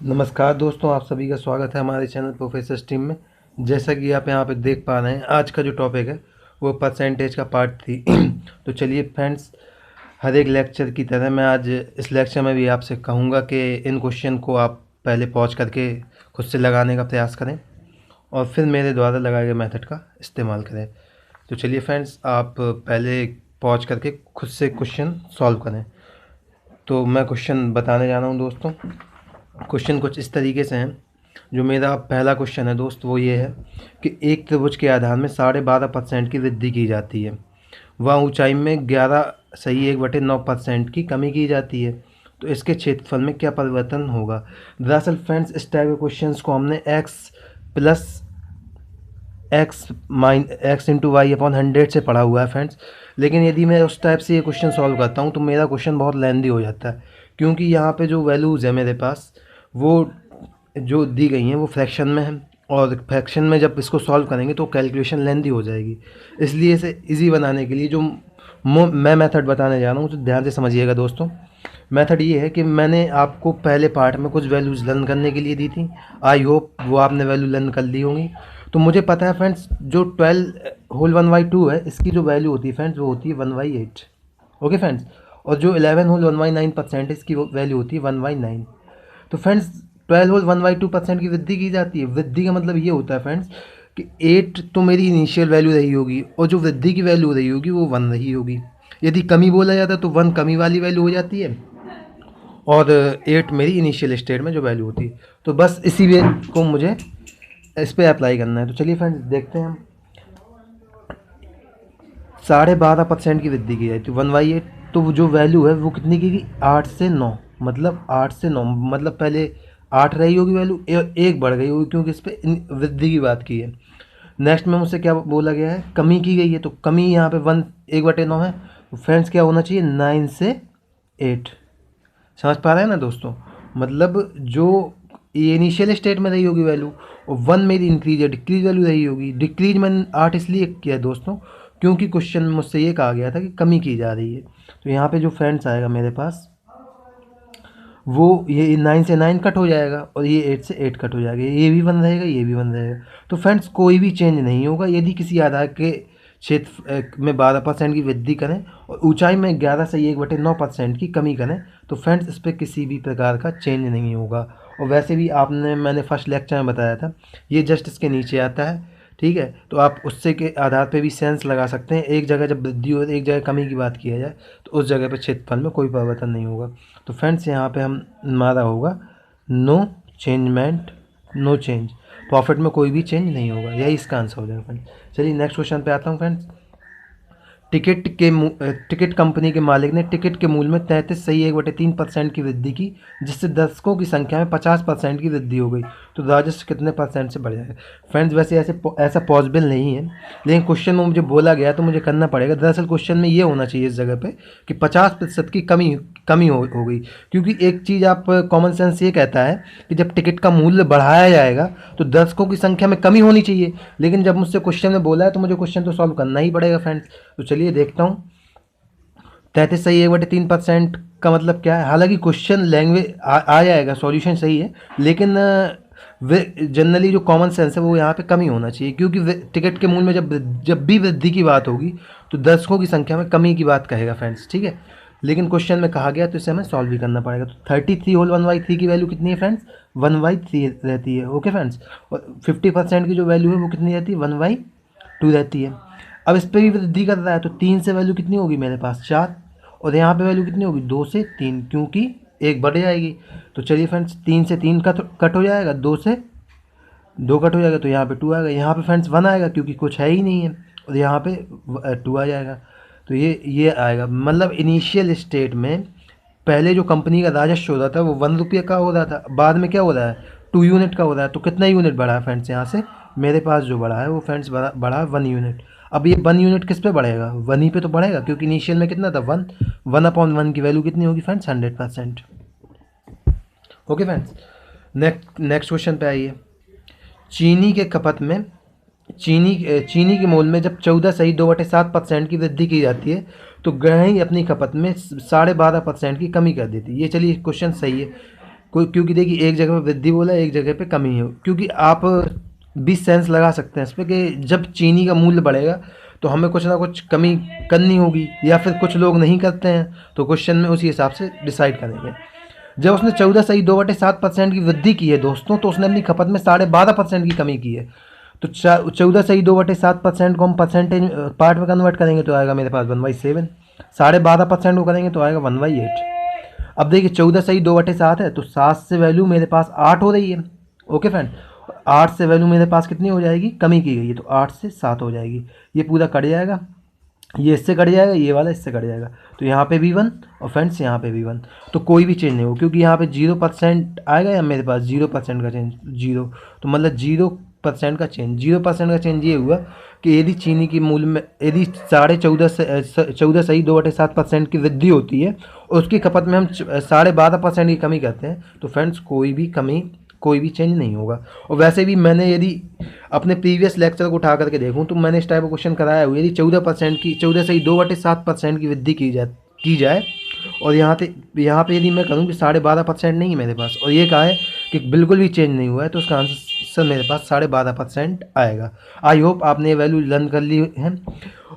नमस्कार दोस्तों, आप सभी का स्वागत है हमारे चैनल प्रोफेसर स्ट्रीम में। जैसा कि आप यहाँ पे देख पा रहे हैं, आज का जो टॉपिक है वो परसेंटेज का पार्ट थी। तो चलिए फ्रेंड्स, हर एक लेक्चर की तरह मैं आज इस लेक्चर में भी आपसे कहूँगा कि इन क्वेश्चन को आप पहले पॉज करके खुद से लगाने का प्रयास करें और फिर मेरे द्वारा लगाए गए मेथड का इस्तेमाल करें। तो चलिए फ्रेंड्स, आप पहले पॉज करके खुद से क्वेश्चन सॉल्व करें। तो मैं क्वेश्चन बताने जा रहा हूँ दोस्तों। क्वेश्चन कुछ इस तरीके से हैं। जो मेरा पहला क्वेश्चन है दोस्त, वो ये है कि एक त्रिभुज के आधार में 12.5% की वृद्धि की जाती है, वह ऊंचाई में 11.1/9% की कमी की जाती है, तो इसके क्षेत्रफल में क्या परिवर्तन होगा। दरअसल फ्रेंड्स, इस टाइप के क्वेश्चंस को हमने एक्स इंटू वाई अपॉन 100 से पढ़ा हुआ है फ्रेंड्स। लेकिन यदि मैं उस टाइप से ये क्वेश्चन सॉल्व करता हूँ तो मेरा क्वेश्चन बहुत लेंदी हो जाता है, क्योंकि यहाँ पे जो वैल्यूज़ है मेरे पास, वो जो दी गई हैं वो फ्रैक्शन में है, और फ्रैक्शन में जब इसको सॉल्व करेंगे तो कैलकुलेशन लेंदी हो जाएगी। इसलिए इसे इजी बनाने के लिए जो मैं मेथड बताने जा रहा हूँ, तो ध्यान से समझिएगा दोस्तों। मेथड ये है कि मैंने आपको पहले पार्ट में कुछ वैल्यूज़ लर्न करने के लिए दी थी। आई होप वो आपने वैल्यू लर्न कर ली होंगी। तो मुझे पता है फ्रेंड्स, जो 12 होल 1/2 है, इसकी जो वैल्यू होती है फ्रेंड्स, वो होती है 1/8। Okay friends. और जो 11 होल 1/9% है, इसकी वैल्यू होती है 1/9। तो फ्रेंड्स, 12 होल 1/2% की वृद्धि की जाती है। वृद्धि का मतलब ये होता है फ्रेंड्स कि 8 तो मेरी इनिशियल वैल्यू रही होगी, और जो वृद्धि की वैल्यू रही होगी वो 1 रही होगी। यदि कमी बोला जाता है तो 1 कमी वाली वैल्यू हो जाती है, और 8 मेरी इनिशियल स्टेट में जो वैल्यू होती है। तो बस इसी वे को मुझे इस पर अप्लाई करना है। तो चलिए फ्रेंड्स, देखते हैं हम। 12.5% की वृद्धि की जाती है 1/8, तो वो जो वैल्यू है वो कितनी की गई, 8 से 9। मतलब 8 से 9 मतलब पहले 8 रही होगी वैल्यू, एक बढ़ गई होगी, क्योंकि इस पर वृद्धि की बात की है। नेक्स्ट में मुझसे क्या बोला गया है, कमी की गई है, तो कमी यहाँ पे 1/9 है। तो फ्रेंड्स क्या होना चाहिए, 9 से 8। समझ पा रहे हैं ना दोस्तों। मतलब जो इनिशियल स्टेट में रही होगी वैल्यू, और 1 मेरी इंक्रीज या डिक्रीज वैल्यू रही होगी। डिक्रीज मैंने 8 इसलिए किया है दोस्तों, क्योंकि क्वेश्चन में मुझसे ये कहा गया था कि कमी की जा रही है। तो यहाँ पे जो फ्रेंड्स आएगा मेरे पास, वो ये 9 से 9 कट हो जाएगा, और ये 8 से 8 कट हो जाएगा। ये भी 1 रहेगा, ये भी 1 रहेगा। तो फ्रेंड्स, कोई भी चेंज नहीं होगा यदि किसी आधार के क्षेत्र में 12% की वृद्धि करें और ऊंचाई में 11/1/9% की कमी करें, तो फ्रेंड्स इस पर किसी भी प्रकार का चेंज नहीं होगा। और वैसे भी मैंने फर्स्ट लेक्चर में बताया था, ये जस्ट इसके नीचे आता है। ठीक है, तो आप उससे के आधार पे भी सेंस लगा सकते हैं। एक जगह जब वृद्धि हो, एक जगह कमी की बात किया जाए, तो उस जगह पे क्षेत्रफल में कोई परिवर्तन नहीं होगा। तो फ्रेंड्स, यहाँ पे हमारा होगा no changement, no change. Profit में कोई भी चेंज नहीं होगा, यही इसका आंसर हो जाएगा फ्रेंड्स। चलिए नेक्स्ट क्वेश्चन पे आता हूँ फ्रेंड्स। टिकट कंपनी के मालिक ने टिकट के मूल्य में 33.3% की वृद्धि की, जिससे दर्शकों की संख्या में 50% की वृद्धि हो गई, तो राजस्व कितने परसेंट से बढ़ जाएगा। फ्रेंड्स, वैसे ऐसा पॉसिबल नहीं है, लेकिन क्वेश्चन में मुझे बोला गया तो मुझे करना पड़ेगा। दरअसल क्वेश्चन में ये होना चाहिए इस जगह पे कि 50% की कमी हो गई, क्योंकि एक चीज़ आप कॉमन सेंस ये कहता है कि जब टिकट का मूल्य बढ़ाया जाएगा तो दर्शकों की संख्या में कमी होनी चाहिए। लेकिन जब मुझसे क्वेश्चन में बोला है तो मुझे क्वेश्चन तो सॉल्व करना ही पड़ेगा फ्रेंड्स। तो चलिए देखता हूँ। 33/1/3% का मतलब क्या है। हालांकि क्वेश्चन लैंग्वेज आ जाएगा, सॉल्यूशन सही है, लेकिन जनरली जो कॉमन सेंस है वो यहाँ पे कमी होना चाहिए, क्योंकि टिकट के मूल्य में जब भी वृद्धि की बात होगी तो दर्शकों की संख्या में कमी की बात कहेगा फ्रेंड्स। ठीक है, लेकिन क्वेश्चन में कहा गया तो इसे हमें सॉल्व भी करना पड़ेगा। तो 33 होल 1/3 की वैल्यू कितनी है फ्रेंड्स, 1/3 रहती है। Okay friends. और 50% की जो वैल्यू है वो कितनी रहती है, 1/2 रहती है। अब इस पर भी वृद्धि कर रहा है, तो 3 से वैल्यू कितनी होगी मेरे पास, 4। और यहाँ पे वैल्यू कितनी होगी, 2 से 3, क्योंकि एक बढ़ जाएगी। तो चलिए फ्रेंड्स, 3 से 3 का कट हो जाएगा, 2 से 2 कट हो जाएगा, तो यहाँ पे 2 आएगा। यहाँ पे फ्रेंड्स 1 आएगा, क्योंकि कुछ है ही नहीं है, और यहाँ पे 2 आ जाएगा। तो ये आएगा। मतलब इनिशियल स्टेट में पहले जो कंपनी का राजस्व हो रहा था वो 1 रुपये का हो रहा था, बाद में क्या हो रहा है, 2 यूनिट का हो रहा है। तो कितना यूनिट बढ़ा है फ्रेंड्स, यहाँ से मेरे पास जो बढ़ा है वो फ्रेंड्स बढ़ा 1 यूनिट। अब ये 1 यूनिट किस पे बढ़ेगा, 1 ही पे तो बढ़ेगा, क्योंकि इनिशियल में कितना था, 1। 1/1 की वैल्यू कितनी होगी friends, 100%। Okay friends. Next question पे आइए। चीनी के खपत में चीनी के मोल में जब 14.2/7% की वृद्धि की जाती है, तो गृहिणी अपनी खपत में 12.5% की कमी कर देती है। ये चलिए क्वेश्चन सही है। कोई, क्योंकि देखिए एक जगह पे वृद्धि बोला है, एक जगह पे कमी है, क्योंकि आप भी सेंस लगा सकते हैं इस पर कि जब चीनी का मूल्य बढ़ेगा तो हमें कुछ ना कुछ कमी करनी होगी, या फिर कुछ लोग नहीं करते हैं तो क्वेश्चन में उसी हिसाब से डिसाइड करेंगे। जब उसने 14.2% की वृद्धि की है दोस्तों, तो उसने अपनी खपत में 12.5% की कमी की है। तो 14.2% को हम परसेंटेज पार्ट में कन्वर्ट करेंगे तो आएगा मेरे पास 1/7। 12.5% को करेंगे तो आएगा 1/8। अब देखिए 14.2/7 है, तो 7 से वैल्यू मेरे पास 8 हो रही है। ओके फ्रेंड, 8 से वैल्यू मेरे पास कितनी हो जाएगी, कमी की गई है, तो 8 से 7 हो जाएगी। ये पूरा कट जाएगा, ये इससे कट जाएगा, ये वाला इससे कट जाएगा, तो यहाँ पे भी 1 और फ्रेंड्स यहाँ पे भी 1। तो कोई भी चेंज नहीं हो, क्योंकि यहाँ पे 0% आएगा या मेरे पास 0% का चेंज, 0, तो मतलब 0% का चेंज। 0% का चेंज ये हुआ कि यदि चीनी की मूल्य में यदि 14.2% की वृद्धि होती है और उसकी खपत में हम 12.5% की कमी करते हैं, तो फ्रेंड्स कोई भी चेंज नहीं होगा। और वैसे भी मैंने यदि अपने प्रीवियस लेक्चर को उठा करके देखूं तो मैंने इस टाइप का क्वेश्चन कराया हुआ, यदि 14.2/7% की वृद्धि की जाए और यहाँ पे यदि मैं करूँ कि 12.5% नहीं है मेरे पास, और ये कहा है कि बिल्कुल भी चेंज नहीं हुआ है, तो उसका आंसर मेरे पास 12.5% आएगा। आई होप आपने ये वैल्यू लर्न कर ली है,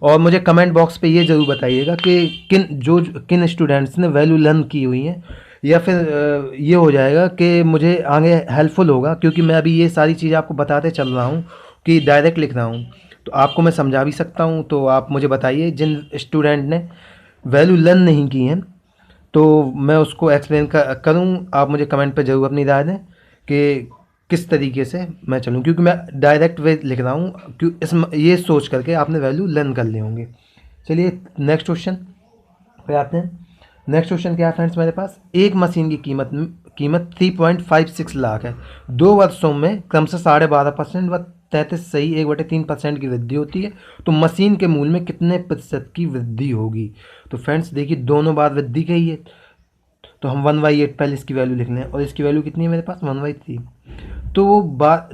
और मुझे कमेंट बॉक्स पे ये ज़रूर बताइएगा कि किन स्टूडेंट्स ने वैल्यू लर्न की हुई है, या फिर ये हो जाएगा कि मुझे आगे हेल्पफुल होगा, क्योंकि मैं अभी ये सारी चीज़ें आपको बताते चल रहा हूँ कि डायरेक्ट लिख रहा हूँ, तो आपको मैं समझा भी सकता हूँ। तो आप मुझे बताइए जिन स्टूडेंट ने वैल्यू लर्न नहीं की हैं, तो मैं उसको एक्सप्लेन करूँ, आप मुझे कमेंट पे ज़रूर अपनी राय दें कि किस तरीके से मैं चलूँ, क्योंकि मैं डायरेक्ट वे लिख रहा हूँ, ये सोच करके आपने वैल्यू लर्न कर लिए होंगे। चलिए नेक्स्ट क्वेश्चन पे आते हैं। नेक्स्ट क्वेश्चन क्या है फ्रेंड्स मेरे पास, एक मशीन की कीमत 3.56 लाख है। 2 वर्षों में क्रमशः 12.5% व 33.1/3% की वृद्धि होती है, तो मशीन के मूल्य में कितने प्रतिशत की वृद्धि होगी। तो फ्रेंड्स देखिए दोनों बार वृद्धि की है, तो हम 1/8 पहले इसकी वैल्यू लिख लें, और इसकी वैल्यू कितनी है मेरे पास 1/3। तो वो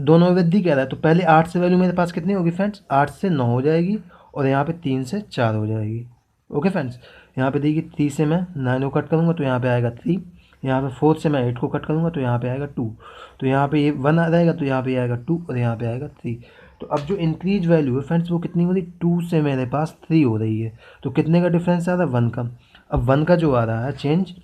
दोनों में वृद्धि कह रहा है, तो पहले 8 से वैल्यू मेरे पास कितनी होगी फ्रेंड्स, 8 से 9 हो जाएगी, और यहाँ पे 3 से 4 हो जाएगी। ओके फ्रेंड्स, यहाँ पे देखिए 3 से मैं 9 को कट करूँगा तो यहाँ पे आएगा 3, यहाँ पे 4 से मैं 8 को कट करूँगा तो यहाँ पे आएगा 2, तो यहाँ पे ये 1 आ जाएगा, तो यहाँ पे आएगा 2 और यहाँ पे आएगा 3। तो अब जो इंक्रीज वैल्यू है फ्रेंड्स वो कितनी हो रही, 2 से मेरे पास 3 हो रही है, तो कितने का डिफरेंस आ रहा है, 1 का। अब 1 का जो आ रहा है चेंज,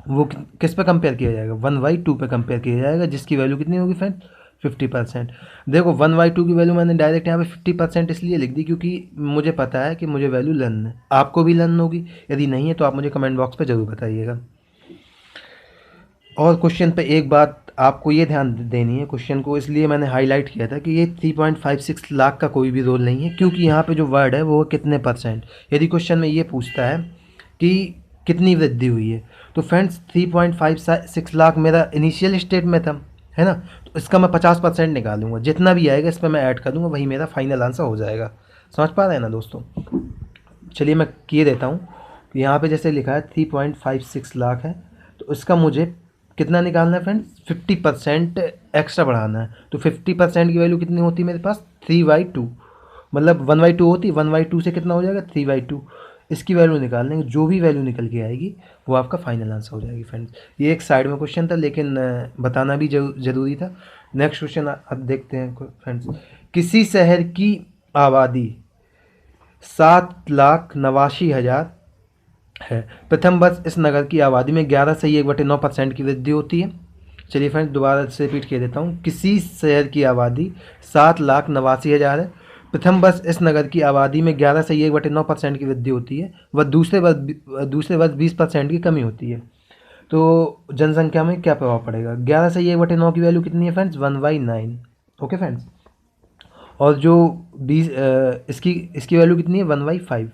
वो किस पे कंपेयर किया जाएगा, 1/2 पे कंपेयर किया जाएगा, जिसकी वैल्यू कितनी होगी फ्रेंड 50%। देखो 1/2 की वैल्यू मैंने डायरेक्ट यहाँ पे 50% इसलिए लिख दी क्योंकि मुझे पता है कि मुझे वैल्यू लर्न है, आपको भी लर्न होगी, यदि नहीं है तो आप मुझे कमेंट बॉक्स पे ज़रूर बताइएगा। और क्वेश्चन पे एक बात आपको ये ध्यान देनी है, क्वेश्चन को इसलिए मैंने हाईलाइट किया था कि ये 3.56 लाख का कोई भी रोल नहीं है, क्योंकि यहाँ पे जो वर्ड है वो कितने परसेंट। यदि क्वेश्चन में ये पूछता है कि कितनी वृद्धि हुई है, तो फ्रेंड्स 3.56 लाख मेरा इनिशियल स्टेट में था, है ना, तो इसका मैं 50% निकालूंगा, जितना भी आएगा इस पर मैं ऐड कर दूंगा, वही मेरा फाइनल आंसर हो जाएगा। समझ पा रहे हैं ना दोस्तों। चलिए मैं किए देता हूँ, यहाँ पे जैसे लिखा है 3.56 लाख है, तो इसका मुझे कितना निकालना है फ्रेंड्स, 50% एक्स्ट्रा बढ़ाना है। तो 50% की वैल्यू कितनी होती है मेरे पास 3/2, मतलब 1/2 होती है, 1/2 से कितना हो जाएगा 3/2। इसकी वैल्यू निकाल लेंगे, जो भी वैल्यू निकल के आएगी वो आपका फाइनल आंसर हो जाएगी फ्रेंड्स। ये एक साइड में क्वेश्चन था, लेकिन बताना भी ज़रूरी था। नेक्स्ट क्वेश्चन अब देखते हैं फ्रेंड्स। किसी शहर की आबादी 7,89,000 है, प्रथम वर्ष इस नगर की आबादी में 11.1/9% की वृद्धि होती है। चलिए फ्रेंड्स दोबारा से रिपीट कर देता हूँ। किसी शहर की आबादी 7,89,000 है, प्रथम वर्ष इस नगर की आबादी में 11.1/9% की वृद्धि होती है, वह दूसरे वर्ष 20% की कमी होती है, तो जनसंख्या में क्या प्रभाव पड़ेगा। 11/1/9 की वैल्यू कितनी है फ्रेंड्स 1/9। ओके फ्रेंड्स, और जो 20 इसकी वैल्यू कितनी है 1/5।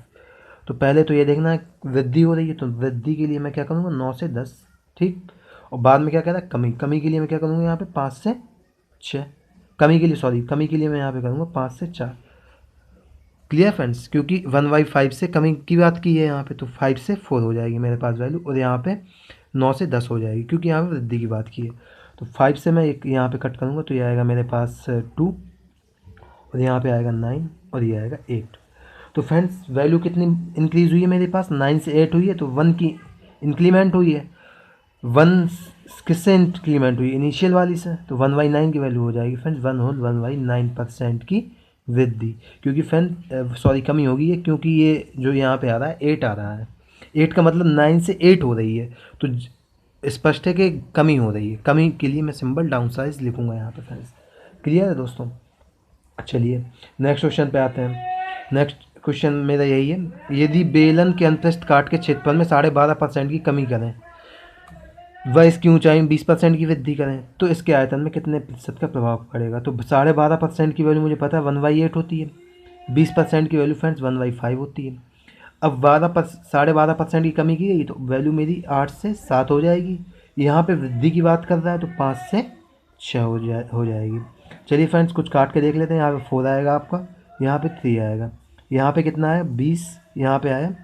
तो पहले तो ये देखना है वृद्धि हो रही है, तो वृद्धि के लिए मैं क्या करूँगा 9 से 10, ठीक। और बाद में क्या कह रहा है कमी के लिए मैं क्या करूँगा यहाँ पे 5 से 6, कमी के लिए मैं यहाँ पे करूँगा 5 से 4। क्लियर फ्रेंड्स, क्योंकि 1/5 से कमी की बात की है यहाँ पे, तो 5 से 4 हो जाएगी मेरे पास वैल्यू, और यहाँ पे 9 से 10 हो जाएगी क्योंकि यहाँ पे वृद्धि की बात की है। तो 5 से मैं एक यहाँ पे कट करूँगा तो ये आएगा मेरे पास 2, और यहाँ पे आएगा 9, और ये आएगा 8। तो फ्रेंड्स वैल्यू कितनी इंक्रीज़ हुई है मेरे पास 9 से 8 हुई है, तो 1 की इंक्रीमेंट हुई है। 1 किससे इंक्रीमेंट हुई, इनिशियल वाली से, तो 1/9 की वैल्यू हो जाएगी फ्रेंड्स 1/9% की वृद्धि, क्योंकि फ्रेंड सॉरी कमी होगी ये, क्योंकि ये जो यहाँ पे आ रहा है 8 आ रहा है, 8 का मतलब 9 से 8 हो रही है, तो स्पष्ट है कि कमी हो रही है, कमी के लिए मैं सिंबल डाउन साइज लिखूंगा यहाँ पे फ्रेंड्स। क्लियर है दोस्तों। चलिए नेक्स्ट क्वेश्चन पे आते हैं। नेक्स्ट क्वेश्चन मेरा यही है, यदि बेलन के अंतस्थ काट के क्षेत्रफल में 12.5% की कमी करें व इसकी ऊंचाई में 20% की वृद्धि करें तो इसके आयतन में कितने प्रतिशत का प्रभाव पड़ेगा। तो 12.5% की वैल्यू मुझे पता है 1/8 होती है, 20% की वैल्यू फ्रेंड्स 1/5 होती है। अब 12.5% की कमी की गई तो वैल्यू मेरी 8 से 7 हो जाएगी। यहाँ पे वृद्धि की बात कर रहा है तो 5 से 6 हो जाएगी। चलिए फ्रेंड्स कुछ काट के देख लेते हैं। यहाँ पे 4 आएगा आपका, यहाँ पे 3 आएगा, यहाँ पे कितना है 20, यहाँ पे आया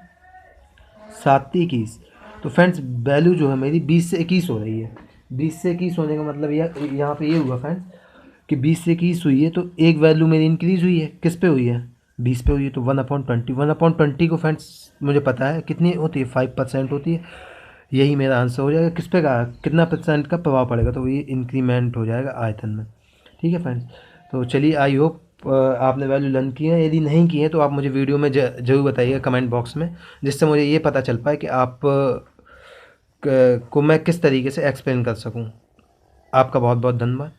7×21, तो फ्रेंड्स वैल्यू जो है मेरी 20 से 21 हो रही है। 20 से 21 होने का मतलब यहाँ पे ये हुआ फ्रेंड्स कि 20 से 21 हुई है तो एक वैल्यू मेरी इंक्रीज़ हुई है, किस पे हुई है 20 पे हुई है, तो 1/20, 1/20 को फ्रेंड्स मुझे पता है कितनी होती है 5% होती है। यही मेरा आंसर हो जाएगा। किस पे का कितना परसेंट का प्रभाव पड़ेगा, तो ये इंक्रीमेंट हो जाएगा आयतन में। ठीक है फ्रेंड्स, तो चलिए आई होप आपने वैल्यू लर्न की है। यदि नहीं की है तो आप मुझे वीडियो में ज़रूर बताइएगा कमेंट बॉक्स में, जिससे मुझे ये पता चल पाए कि आप को मैं किस तरीके से एक्सप्लेन कर सकूं। आपका बहुत बहुत धन्यवाद।